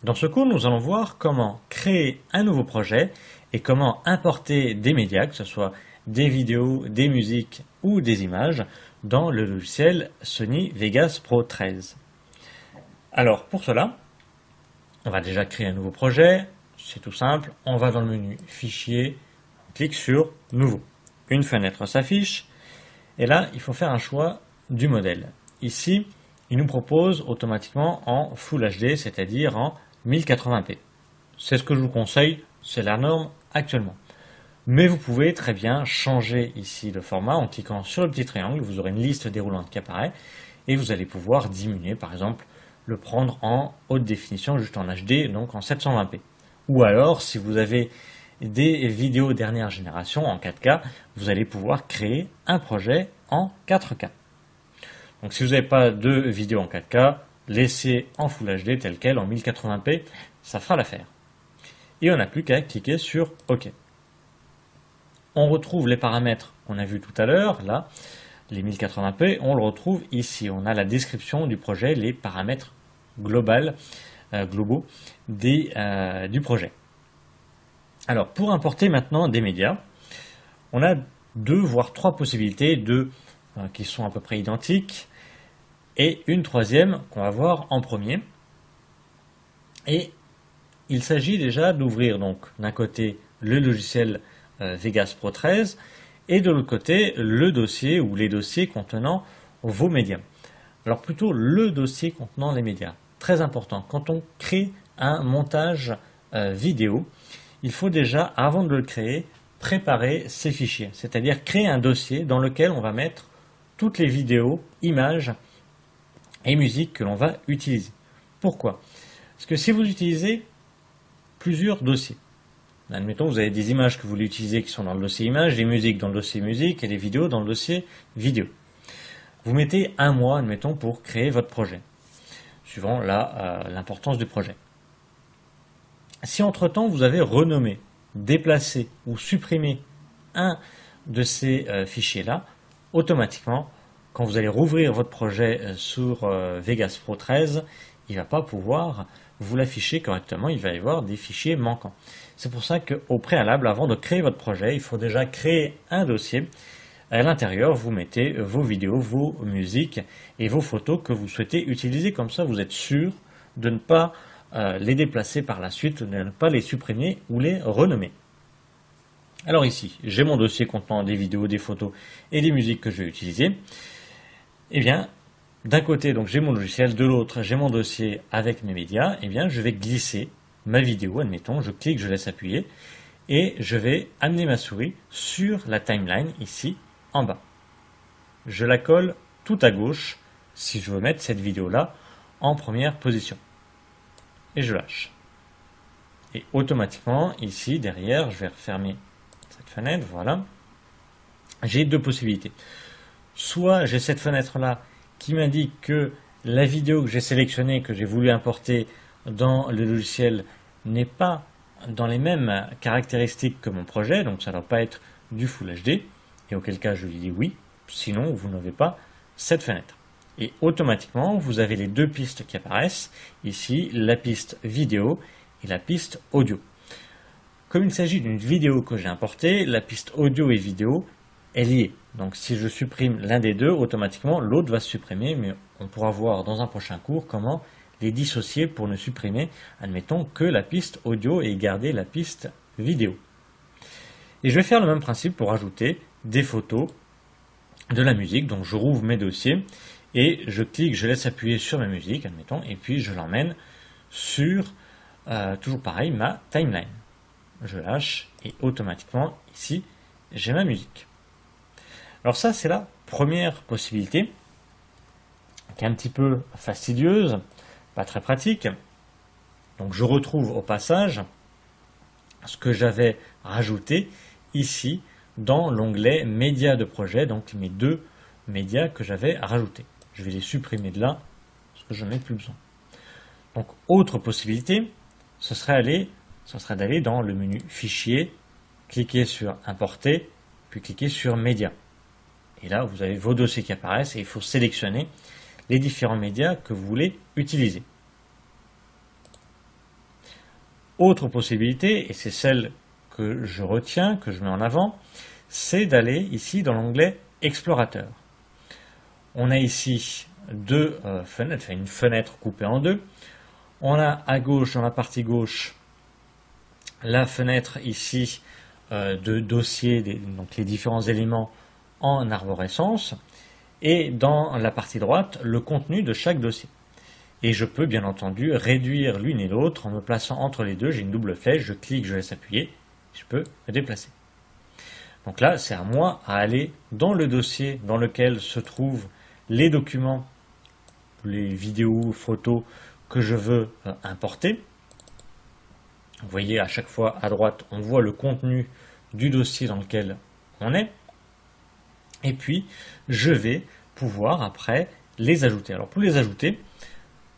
Dans ce cours, nous allons voir comment créer un nouveau projet et comment importer des médias, que ce soit des vidéos, des musiques ou des images, dans le logiciel Sony Vegas Pro 13. Alors pour cela, on va déjà créer un nouveau projet, c'est tout simple, on va dans le menu Fichier, on clique sur Nouveau. Une fenêtre s'affiche et là il faut faire un choix du modèle. Ici, il nous propose automatiquement en Full HD, c'est-à-dire en 1080p. C'est ce que je vous conseille, c'est la norme actuellement. Mais vous pouvez très bien changer ici le format en cliquant sur le petit triangle, vous aurez une liste déroulante qui apparaît et vous allez pouvoir diminuer, par exemple, le prendre en haute définition, juste en HD, donc en 720p. Ou alors, si vous avez des vidéos dernière génération en 4K, vous allez pouvoir créer un projet en 4K. Donc si vous n'avez pas de vidéo en 4K, laissez en Full HD tel quel, en 1080p, ça fera l'affaire. Et on n'a plus qu'à cliquer sur OK. On retrouve les paramètres qu'on a vus tout à l'heure, là, les 1080p, on le retrouve ici. On a la description du projet, les paramètres globaux du projet. Alors, pour importer maintenant des médias, on a 2 voire 3 possibilités, qui sont à peu près identiques, et une troisième qu'on va voir en premier. Et il s'agit déjà d'ouvrir donc d'un côté le logiciel Vegas Pro 13 et de l'autre côté le dossier ou les dossiers contenant vos médias. Alors plutôt le dossier contenant les médias. Très important, quand on crée un montage vidéo, il faut déjà, avant de le créer, préparer ces fichiers. C'est-à-dire créer un dossier dans lequel on va mettre toutes les vidéos, images et musiques que l'on va utiliser. Pourquoi? Parce que si vous utilisez plusieurs dossiers, admettons vous avez des images que vous voulez utiliser qui sont dans le dossier images, des musiques dans le dossier musique et des vidéos dans le dossier vidéo. Vous mettez un mois, admettons, pour créer votre projet, suivant l'importance du projet. Si entre-temps vous avez renommé, déplacé ou supprimé un de ces fichiers-là, automatiquement, quand vous allez rouvrir votre projet sur Vegas Pro 13, il ne va pas pouvoir vous l'afficher correctement, il va y avoir des fichiers manquants. C'est pour ça qu'au préalable, avant de créer votre projet, il faut déjà créer un dossier. À l'intérieur, vous mettez vos vidéos, vos musiques et vos photos que vous souhaitez utiliser. Comme ça, vous êtes sûr de ne pas les déplacer par la suite, de ne pas les supprimer ou les renommer. Alors ici, j'ai mon dossier contenant des vidéos, des photos et des musiques que je vais utiliser. Eh bien, d'un côté, donc j'ai mon logiciel, de l'autre, j'ai mon dossier avec mes médias. Eh bien, je vais glisser ma vidéo, admettons, je clique, je laisse appuyer, et je vais amener ma souris sur la timeline, ici, en bas. Je la colle tout à gauche, si je veux mettre cette vidéo-là en première position. Et je lâche. Et automatiquement, ici, derrière, je vais refermer cette fenêtre, voilà. J'ai 2 possibilités. Soit j'ai cette fenêtre-là qui m'indique que la vidéo que j'ai sélectionnée, que j'ai voulu importer dans le logiciel, n'est pas dans les mêmes caractéristiques que mon projet, donc ça ne doit pas être du Full HD, et auquel cas je lui dis oui, sinon vous n'avez pas cette fenêtre. Et automatiquement, vous avez les 2 pistes qui apparaissent, ici la piste vidéo et la piste audio. Comme il s'agit d'une vidéo que j'ai importée, la piste audio et vidéo est liée. Donc si je supprime l'un des 2, automatiquement l'autre va se supprimer, mais on pourra voir dans un prochain cours comment les dissocier pour ne supprimer, admettons, que la piste audio et garder la piste vidéo. Et je vais faire le même principe pour ajouter des photos, de la musique. Donc je rouvre mes dossiers et je clique, je laisse appuyer sur ma musique, admettons, et puis je l'emmène sur, toujours pareil, ma timeline. Je lâche et automatiquement, ici, j'ai ma musique. Alors ça, c'est la première possibilité, qui est un petit peu fastidieuse, pas très pratique. Donc je retrouve au passage ce que j'avais rajouté ici dans l'onglet médias de projet, donc mes 2 médias que j'avais rajoutés. Je vais les supprimer de là, parce que je n'en ai plus besoin. Donc autre possibilité, ce serait d'aller dans le menu Fichier, cliquer sur Importer, puis cliquer sur Médias. Et là, vous avez vos dossiers qui apparaissent et il faut sélectionner les différents médias que vous voulez utiliser. Autre possibilité, et c'est celle que je retiens, que je mets en avant, c'est d'aller ici dans l'onglet Explorateur. On a ici deux fenêtres, une fenêtre coupée en deux. On a à gauche, dans la partie gauche, la fenêtre ici de dossier, donc les différents éléments en arborescence, et dans la partie droite, le contenu de chaque dossier. Et je peux bien entendu réduire l'une et l'autre en me plaçant entre les deux. J'ai une double flèche, je clique, je laisse appuyer, je peux me déplacer. Donc là, c'est à moi à aller dans le dossier dans lequel se trouvent les documents, les vidéos, photos que je veux importer. Vous voyez, à chaque fois à droite, on voit le contenu du dossier dans lequel on est. Et puis, je vais pouvoir après les ajouter. Alors pour les ajouter,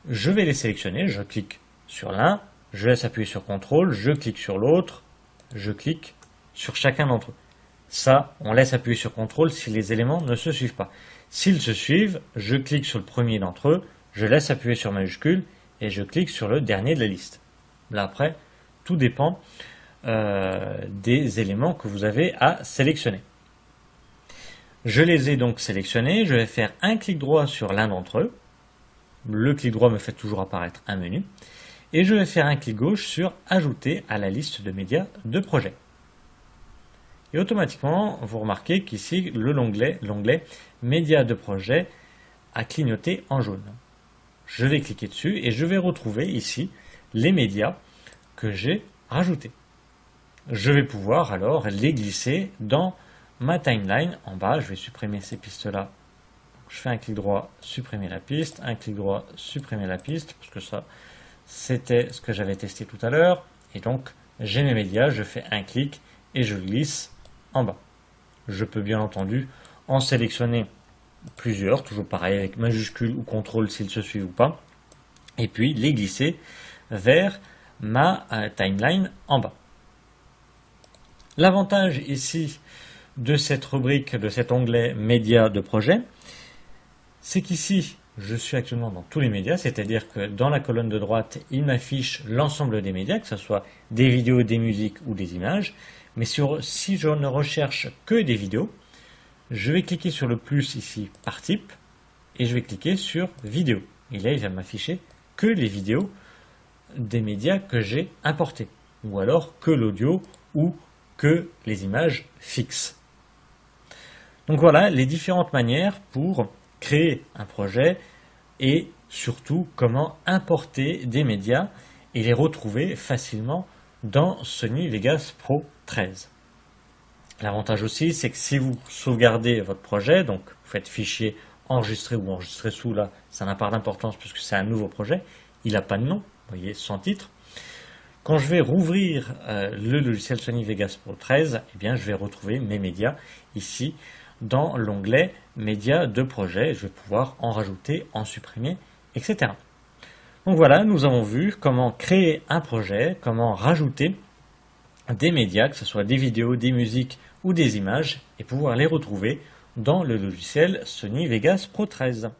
je vais les sélectionner, je clique sur l'un, je laisse appuyer sur CTRL, je clique sur l'autre, je clique sur chacun d'entre eux. Ça, on laisse appuyer sur CTRL si les éléments ne se suivent pas. S'ils se suivent, je clique sur le premier d'entre eux, je laisse appuyer sur majuscule et je clique sur le dernier de la liste. Là après, tout dépend des éléments que vous avez à sélectionner. Je les ai donc sélectionnés, je vais faire un clic droit sur l'un d'entre eux. Le clic droit me fait toujours apparaître un menu. Et je vais faire un clic gauche sur Ajouter à la liste de médias de projet. Et automatiquement, vous remarquez qu'ici, l'onglet Médias de projet a clignoté en jaune. Je vais cliquer dessus et je vais retrouver ici les médias que j'ai rajoutés. Je vais pouvoir alors les glisser dans ma timeline en bas. Je vais supprimer ces pistes-là. Je fais un clic droit, supprimer la piste, un clic droit, supprimer la piste, parce que ça, c'était ce que j'avais testé tout à l'heure. Et donc, j'ai mes médias, je fais un clic et je glisse en bas. Je peux bien entendu en sélectionner plusieurs, toujours pareil avec majuscule ou contrôle s'ils se suivent ou pas, et puis les glisser vers ma timeline en bas. L'avantage ici de cette rubrique, de cet onglet médias de projet, c'est qu'ici, je suis actuellement dans tous les médias, c'est-à-dire que dans la colonne de droite, il m'affiche l'ensemble des médias, que ce soit des vidéos, des musiques ou des images. Mais si je ne recherche que des vidéos, je vais cliquer sur le plus ici par type et je vais cliquer sur vidéo. Et là, il va m'afficher que les vidéos des médias que j'ai importés, ou alors que l'audio ou que les images fixes. Donc voilà les différentes manières pour créer un projet et surtout comment importer des médias et les retrouver facilement dans Sony Vegas Pro 13. L'avantage aussi, c'est que si vous sauvegardez votre projet, donc vous faites fichier enregistré ou enregistré sous, là, ça n'a pas d'importance puisque c'est un nouveau projet, il n'a pas de nom, vous voyez, sans titre. Quand je vais rouvrir le logiciel Sony Vegas Pro 13, eh bien, je vais retrouver mes médias ici dans l'onglet médias de projet. Je vais pouvoir en rajouter, en supprimer, etc. Donc voilà, nous avons vu comment créer un projet, comment rajouter des médias, que ce soit des vidéos, des musiques ou des images, et pouvoir les retrouver dans le logiciel Sony Vegas Pro 13.